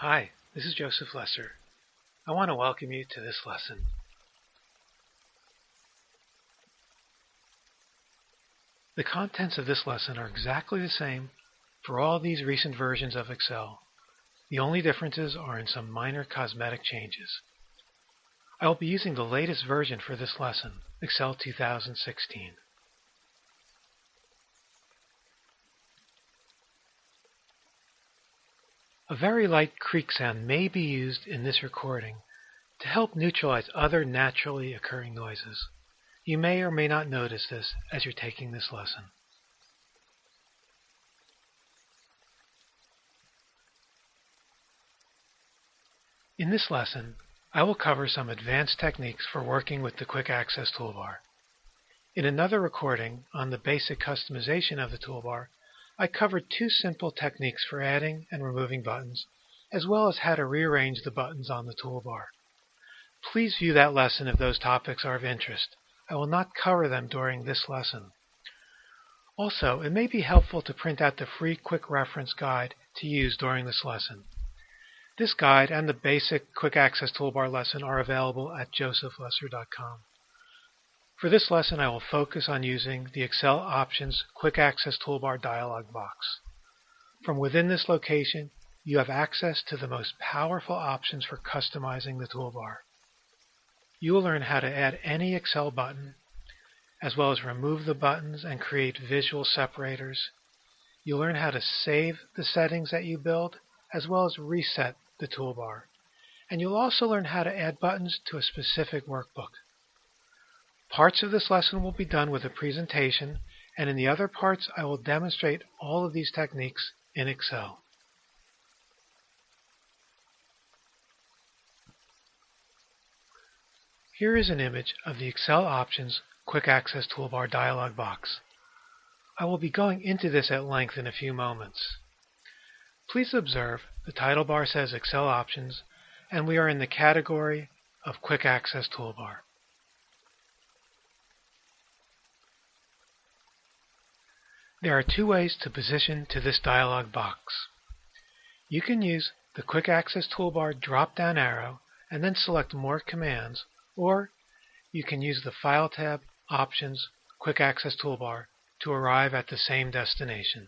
Hi, this is Joseph Lesser. I want to welcome you to this lesson. The contents of this lesson are exactly the same for all these recent versions of Excel. The only differences are in some minor cosmetic changes. I will be using the latest version for this lesson, Excel 2016. A very light creak sound may be used in this recording to help neutralize other naturally occurring noises. You may or may not notice this as you're taking this lesson. In this lesson, I will cover some advanced techniques for working with the Quick Access Toolbar. In another recording on the basic customization of the toolbar, I covered two simple techniques for adding and removing buttons, as well as how to rearrange the buttons on the toolbar. Please view that lesson if those topics are of interest. I will not cover them during this lesson. Also, it may be helpful to print out the free quick reference guide to use during this lesson. This guide and the basic Quick Access Toolbar lesson are available at josephlesser.com. For this lesson, I will focus on using the Excel Options Quick Access Toolbar dialog box. From within this location, you have access to the most powerful options for customizing the toolbar. You will learn how to add any Excel button, as well as remove the buttons and create visual separators. You'll learn how to save the settings that you build, as well as reset the toolbar. And you'll also learn how to add buttons to a specific workbook. Parts of this lesson will be done with a presentation, and in the other parts I will demonstrate all of these techniques in Excel. Here is an image of the Excel Options Quick Access Toolbar dialog box. I will be going into this at length in a few moments. Please observe the title bar says Excel Options, and we are in the category of Quick Access Toolbar. There are two ways to position to this dialog box. You can use the Quick Access Toolbar drop-down arrow and then select More Commands, or you can use the File tab, Options, Quick Access Toolbar to arrive at the same destination.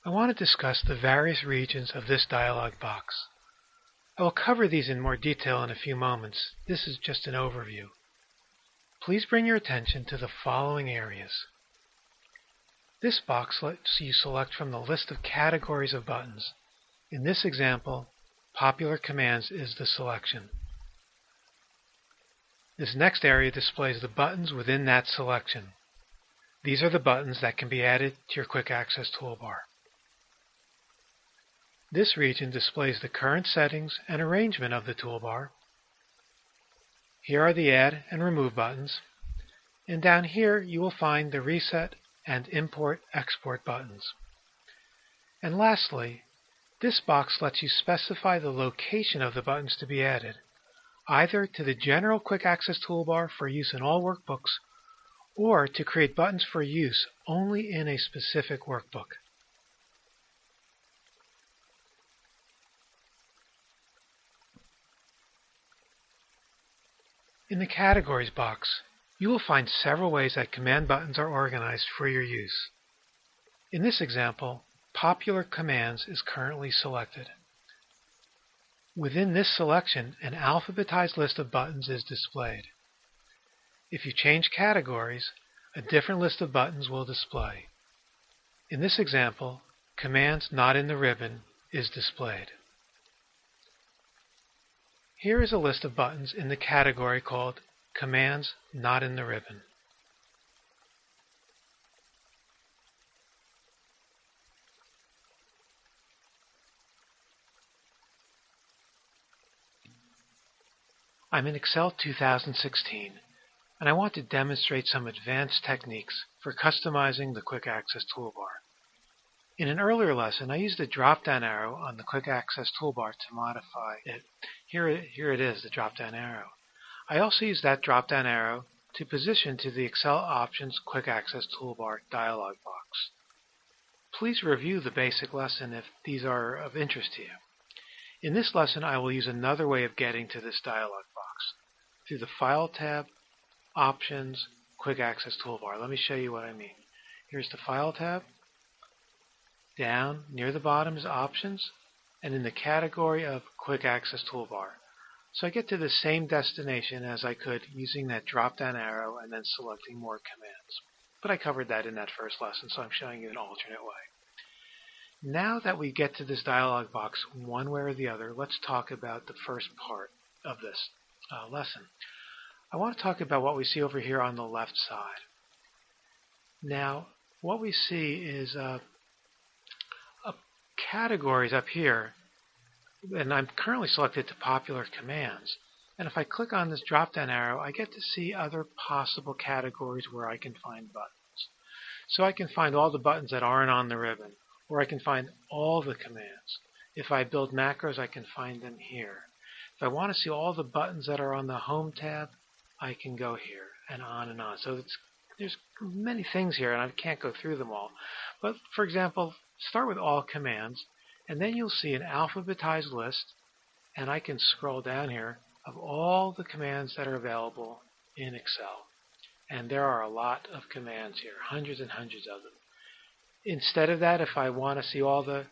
I want to discuss the various regions of this dialog box. I will cover these in more detail in a few moments. This is just an overview. Please bring your attention to the following areas. This box lets you select from the list of categories of buttons. In this example, Popular Commands is the selection. This next area displays the buttons within that selection. These are the buttons that can be added to your Quick Access Toolbar. This region displays the current settings and arrangement of the toolbar. Here are the Add and Remove buttons, and down here you will find the Reset and Import/Export buttons. And lastly, this box lets you specify the location of the buttons to be added, either to the general Quick Access Toolbar for use in all workbooks, or to create buttons for use only in a specific workbook. In the Categories box, you will find several ways that command buttons are organized for your use. In this example, Popular Commands is currently selected. Within this selection, an alphabetized list of buttons is displayed. If you change categories, a different list of buttons will display. In this example, Commands Not in the Ribbon is displayed. Here is a list of buttons in the category called Commands Not in the Ribbon. I'm in Excel 2016, and I want to demonstrate some advanced techniques for customizing the Quick Access Toolbar. In an earlier lesson, I used the drop-down arrow on the Quick Access Toolbar to modify it. Here it is, the drop-down arrow. I also used that drop-down arrow to position to the Excel Options Quick Access Toolbar dialog box. please review the basic lesson if these are of interest to you. In this lesson, I will use another way of getting to this dialog box through the File tab, Options, Quick Access Toolbar. Let me show you what I mean. Here's the File tab. Down near the bottom is Options, and in the category of Quick Access Toolbar. So I get to the same destination as I could using that drop-down arrow and then selecting more commands. But I covered that in that first lesson, so I'm showing you an alternate way. Now that we get to this dialog box one way or the other, let's talk about the first part of this lesson. I want to talk about what we see over here on the left side. Now, what we see is categories up here, and I'm currently selected to popular commands. And if I click on this drop-down arrow, I get to see other possible categories where I can find buttons. So I can find all the buttons that aren't on the ribbon, or I can find all the commands. If I build macros, I can find them here. If I want to see all the buttons that are on the Home tab, I can go here, and on and on. So there's many things here, and I can't go through them all. But for example, start with all commands, and then you'll see an alphabetized list, and I can scroll down here of all the commands that are available in Excel. And there are a lot of commands here, hundreds and hundreds of them. Instead of that, if I want to see all the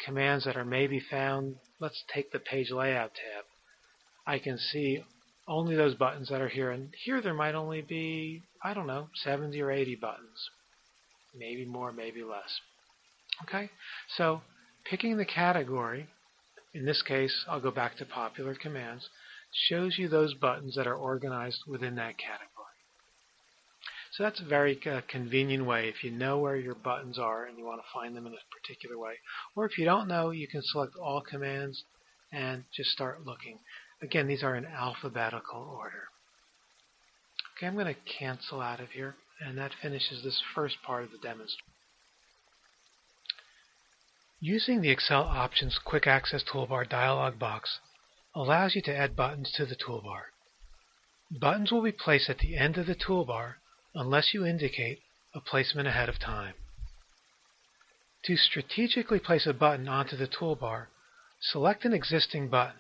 commands that are maybe found, let's take the Page Layout tab. I can see only those buttons that are here, and here there might only be, 70 or 80 buttons. Maybe more, maybe less. Okay, so picking the category, in this case I'll go back to popular commands, shows you those buttons that are organized within that category. So that's a very convenient way if you know where your buttons are and you want to find them in a particular way. Or if you don't know, you can select all commands and just start looking. Again, these are in alphabetical order. Okay, I'm going to cancel out of here, and that finishes this first part of the demonstration. Using the Excel Options Quick Access Toolbar dialog box allows you to add buttons to the toolbar. Buttons will be placed at the end of the toolbar unless you indicate a placement ahead of time. To strategically place a button onto the toolbar, select an existing button.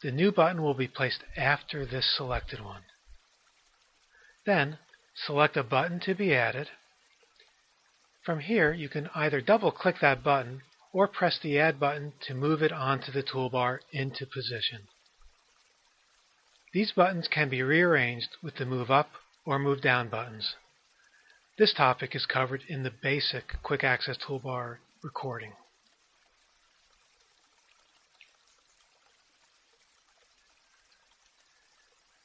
The new button will be placed after this selected one. Then, select a button to be added. From here, you can either double-click that button or press the Add button to move it onto the toolbar into position. These buttons can be rearranged with the Move Up or Move Down buttons. This topic is covered in the basic Quick Access Toolbar recording.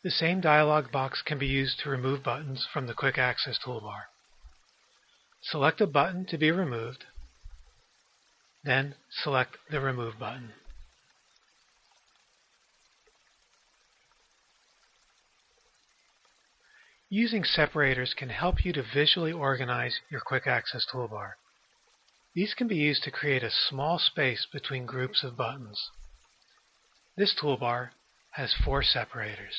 The same dialog box can be used to remove buttons from the Quick Access Toolbar. Select a button to be removed, then select the Remove button. Using separators can help you to visually organize your Quick Access Toolbar. These can be used to create a small space between groups of buttons. This toolbar has 4 separators.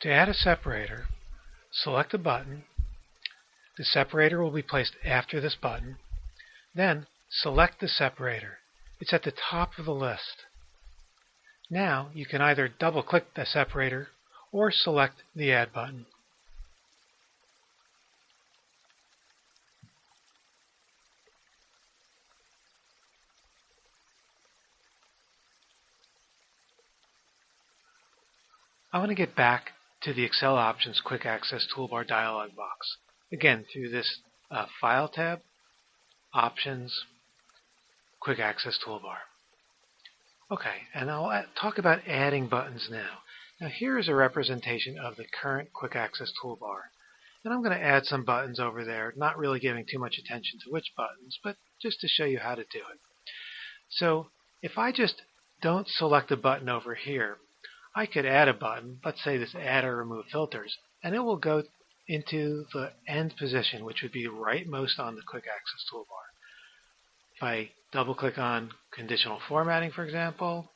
To add a separator, select a button. The separator will be placed after this button. Then select the separator. It's at the top of the list. Now you can either double-click the separator or select the Add button. I want to get back to the Excel Options Quick Access Toolbar dialog box. Again, through this File tab, Options, Quick Access Toolbar. Okay, and I'll talk about adding buttons now. Now here is a representation of the current Quick Access Toolbar. And I'm going to add some buttons over there, not really giving too much attention to which buttons, but just to show you how to do it. So if I just don't select a button over here, I could add a button, let's say this Add or Remove Filters, and it will go into the end position, which would be rightmost on the Quick Access Toolbar. If I double-click on Conditional Formatting, for example,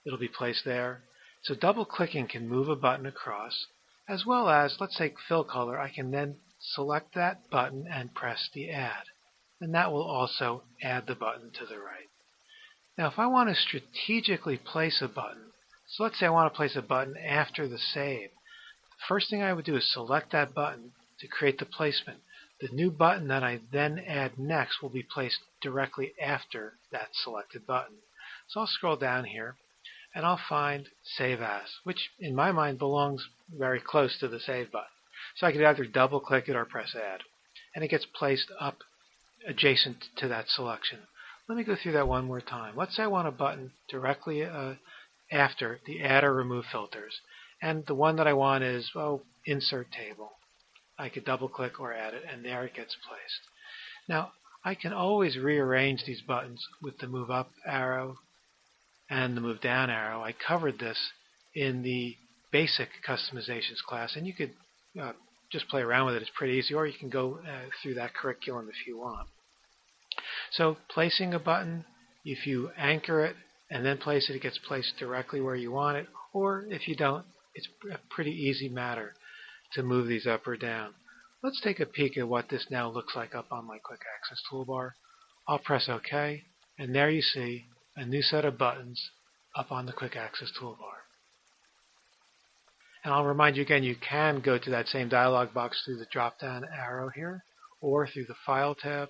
it'll be placed there. So double-clicking can move a button across, as well as, let's say, fill color. I can then select that button and press the add, and that will also add the button to the right. Now if I want to strategically place a button, so let's say I want to place a button after the save, the first thing I would do is select that button to create the placement. The new button that I then add next will be placed directly after that selected button. So I'll scroll down here and I'll find Save As, which in my mind belongs very close to the Save button. So I could either double click it or press Add, and it gets placed up adjacent to that selection. Let me go through that one more time. Let's say I want a button directly after the Add or Remove filters, and the one that I want is, Insert Table. I could double click or add it, and there it gets placed. Now I can always rearrange these buttons with the Move Up arrow and the Move Down arrow. I covered this in the Basic Customizations class, and you could just play around with it. It's pretty easy, or you can go through that curriculum if you want. So placing a button, if you anchor it and then place it, it gets placed directly where you want it, or if you don't, it's a pretty easy matter to move these up or down. Let's take a peek at what this now looks like up on my Quick Access toolbar. I'll press OK, and there you see a new set of buttons up on the Quick Access toolbar. And I'll remind you again, you can go to that same dialog box through the drop-down arrow here, or through the File tab,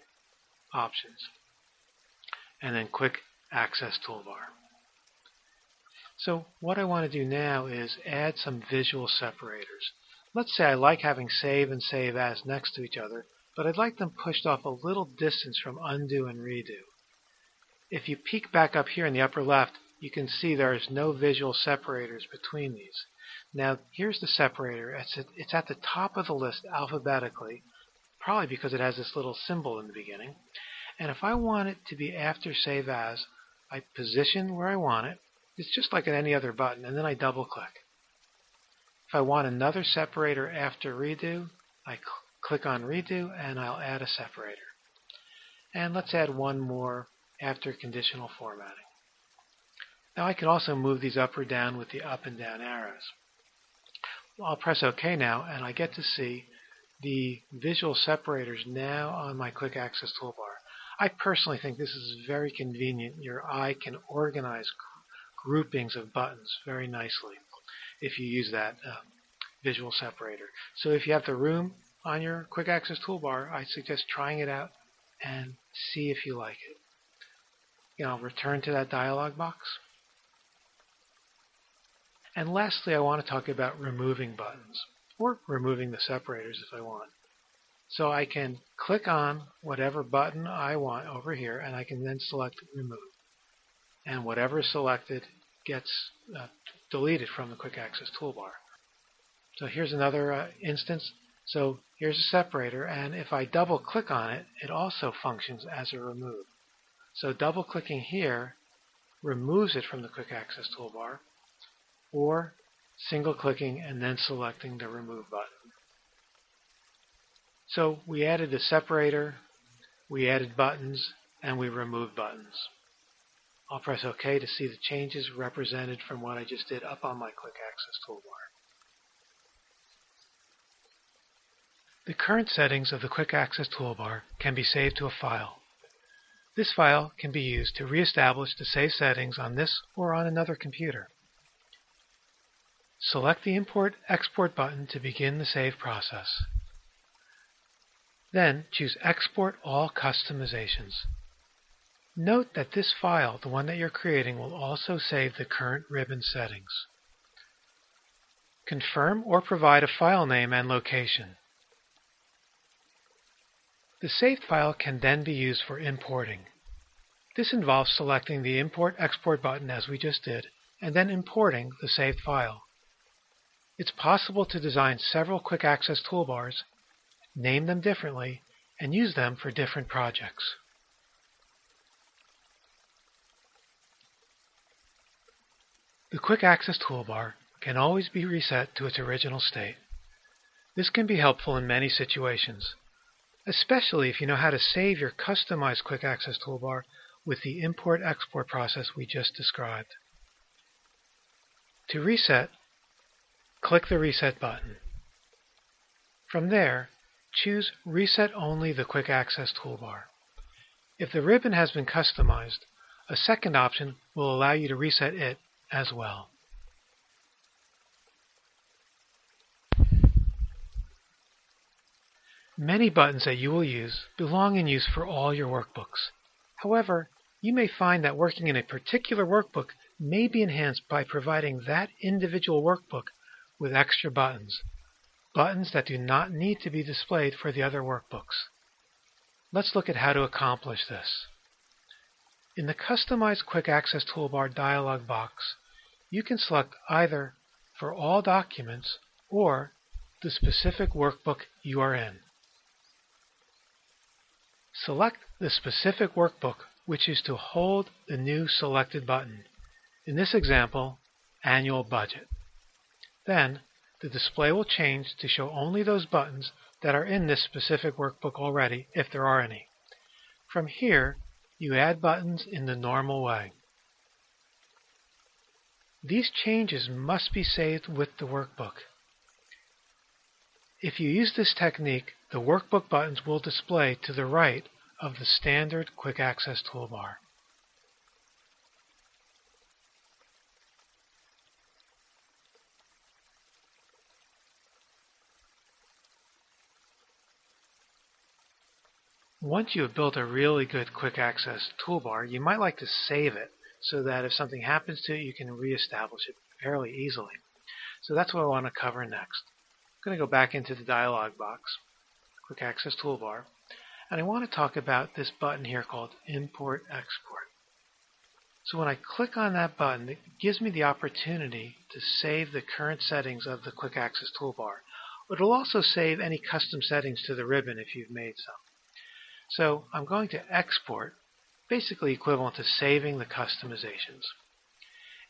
Options, and then Quick Access Toolbar. So what I want to do now is add some visual separators. Let's say I like having Save and Save As next to each other, but I'd like them pushed off a little distance from Undo and Redo. If you peek back up here in the upper left, you can see there is no visual separators between these. Now here's the separator. It's at the top of the list alphabetically, probably because it has this little symbol in the beginning. And if I want it to be after Save As, I position where I want it. It's just like at any other button, and then I double click. If I want another separator after Redo, I click on Redo and I'll add a separator. And let's add one more after conditional formatting. Now I can also move these up or down with the up and down arrows. I'll press OK now, and I get to see the visual separators now on my Quick Access toolbar. I personally think this is very convenient. Your eye can organize groupings of buttons very nicely if you use that visual separator. So if you have the room on your Quick Access toolbar, I suggest trying it out and see if you like it. I'll return to that dialog box. And lastly, I want to talk about removing buttons, or removing the separators if I want. So I can click on whatever button I want over here, and I can then select Remove. And whatever is selected gets deleted from the Quick Access toolbar. So here's another instance. So here's a separator, and if I double click on it, it also functions as a remove. So double clicking here removes it from the Quick Access toolbar, or single clicking and then selecting the Remove button. So we added a separator, we added buttons, and we removed buttons. I'll press OK to see the changes represented from what I just did up on my Quick Access toolbar. The current settings of the Quick Access toolbar can be saved to a file. This file can be used to reestablish the saved settings on this or on another computer. Select the Import/Export button to begin the save process. Then choose Export All Customizations. Note that this file, the one that you're creating, will also save the current ribbon settings. Confirm or provide a file name and location. The saved file can then be used for importing. This involves selecting the Import/Export button as we just did, and then importing the saved file. It's possible to design several Quick Access toolbars, name them differently, and use them for different projects. The Quick Access toolbar can always be reset to its original state. This can be helpful in many situations, especially if you know how to save your customized Quick Access toolbar with the Import/Export process we just described. To reset, click the Reset button. From there, choose Reset Only the Quick Access Toolbar. If the ribbon has been customized, a second option will allow you to reset it as well. Many buttons that you will use belong in use for all your workbooks. However, you may find that working in a particular workbook may be enhanced by providing that individual workbook with extra buttons, buttons that do not need to be displayed for the other workbooks. Let's look at how to accomplish this. In the Customize Quick Access Toolbar dialog box, you can select either for all documents or the specific workbook you are in. Select the specific workbook which is to hold the new selected button. In this example, Annual Budget. Then, the display will change to show only those buttons that are in this specific workbook already, if there are any. From here, you add buttons in the normal way. These changes must be saved with the workbook. If you use this technique, the workbook buttons will display to the right of the standard Quick Access Toolbar. Once you have built a really good Quick Access Toolbar, you might like to save it so that if something happens to it, you can reestablish it fairly easily. So that's what I want to cover next. I'm going to go back into the dialog box, Quick Access Toolbar, and I want to talk about this button here called Import Export. So when I click on that button, it gives me the opportunity to save the current settings of the Quick Access Toolbar. But it'll also save any custom settings to the ribbon if you've made some. So I'm going to export, basically equivalent to saving the customizations.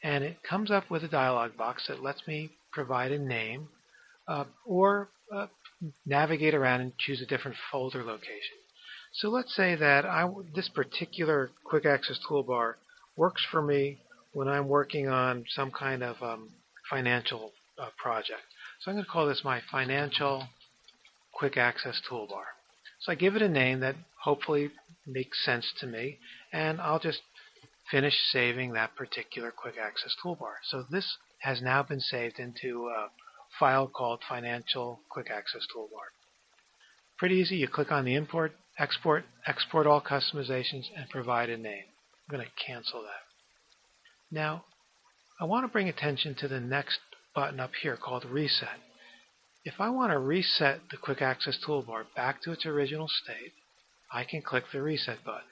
And it comes up with a dialog box that lets me provide a name or navigate around and choose a different folder location. So let's say that this particular Quick Access Toolbar works for me when I'm working on some kind of financial project. So I'm going to call this my Financial Quick Access Toolbar. So I give it a name that hopefully makes sense to me, and I'll just finish saving that particular Quick Access Toolbar. So this has now been saved into a file called Financial Quick Access Toolbar. Pretty easy. You click on the Import, Export, Export All Customizations, and provide a name. I'm going to cancel that. Now, I want to bring attention to the next button up here called Reset. If I want to reset the Quick Access Toolbar back to its original state, I can click the Reset button.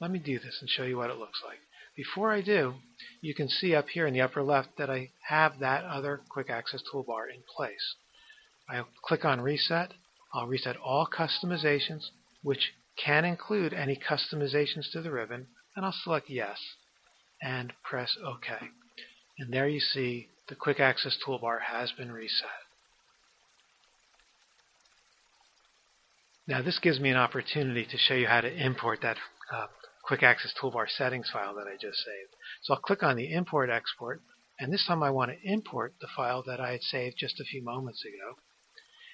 Let me do this and show you what it looks like. Before I do, you can see up here in the upper left that I have that other Quick Access Toolbar in place. I'll click on Reset. I'll reset all customizations, which can include any customizations to the ribbon, and I'll select Yes and press OK. And there you see the Quick Access Toolbar has been reset. Now this gives me an opportunity to show you how to import that Quick Access Toolbar settings file that I just saved. So I'll click on the Import Export, and this time I want to import the file that I had saved just a few moments ago.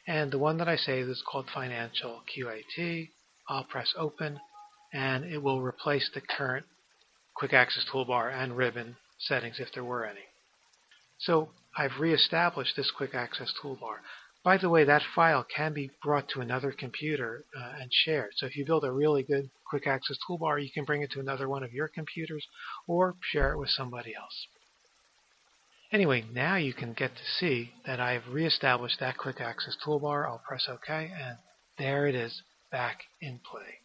And the one that I saved is called Financial QAT. I'll press Open, and it will replace the current Quick Access Toolbar and ribbon settings if there were any. So I've reestablished this Quick Access Toolbar. By the way, that file can be brought to another computer and shared. So if you build a really good Quick Access Toolbar, you can bring it to another one of your computers or share it with somebody else. Anyway, now you can get to see that I've reestablished that Quick Access Toolbar. I'll press OK, and there it is back in play.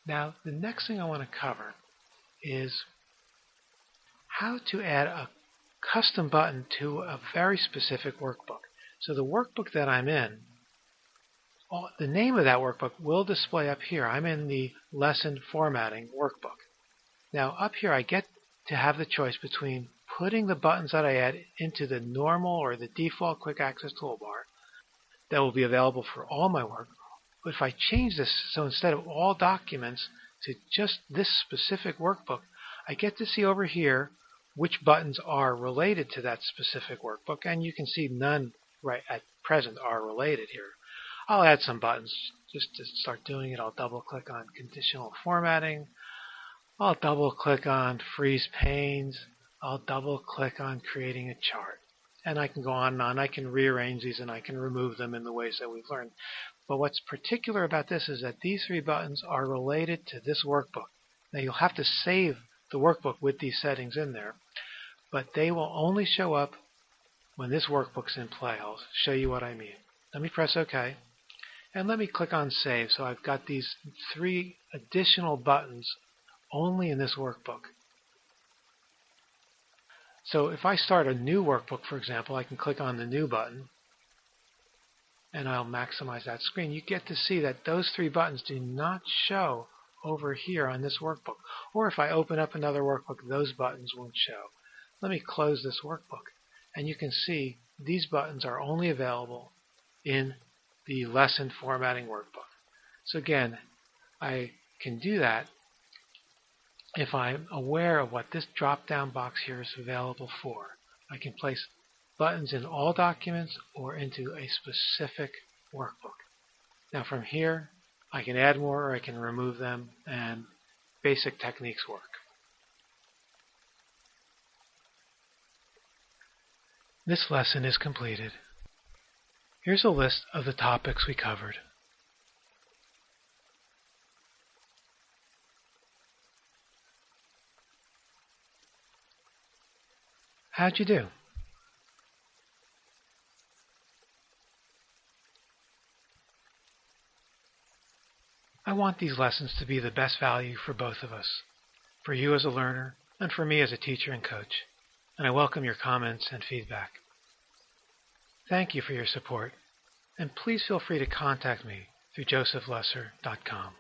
Now, the next thing I want to cover is how to add a custom button to a very specific workbook. So the workbook that I'm in, the name of that workbook will display up here. I'm in the Lesson Formatting workbook. Now up here I get to have the choice between putting the buttons that I add into the normal or the default Quick Access Toolbar that will be available for all my work. But if I change this, so instead of all documents to just this specific workbook, I get to see over here which buttons are related to that specific workbook, and you can see none right at present are related here. I'll add some buttons just to start doing it. I'll double click on conditional formatting. I'll double click on freeze panes. I'll double click on creating a chart. And I can go on and on. I can rearrange these and I can remove them in the ways that we've learned. But what's particular about this is that these 3 buttons are related to this workbook. Now you'll have to save the workbook with these settings in there, but they will only show up when this workbook's in play. I'll show you what I mean. Let me press OK. And let me click on Save. So I've got these 3 additional buttons only in this workbook. So if I start a new workbook, for example, I can click on the New button, and I'll maximize that screen. You get to see that those 3 buttons do not show over here on this workbook. Or if I open up another workbook, those buttons won't show. Let me close this workbook, and you can see these buttons are only available in the lesson formatting workbook. So again, I can do that if I'm aware of what this drop-down box here is available for. I can place buttons in all documents or into a specific workbook. Now from here, I can add more or I can remove them, and basic techniques work. This lesson is completed. Here's a list of the topics we covered. How'd you do? I want these lessons to be the best value for both of us, for you as a learner and for me as a teacher and coach, and I welcome your comments and feedback. Thank you for your support, and please feel free to contact me through josephlesser.com.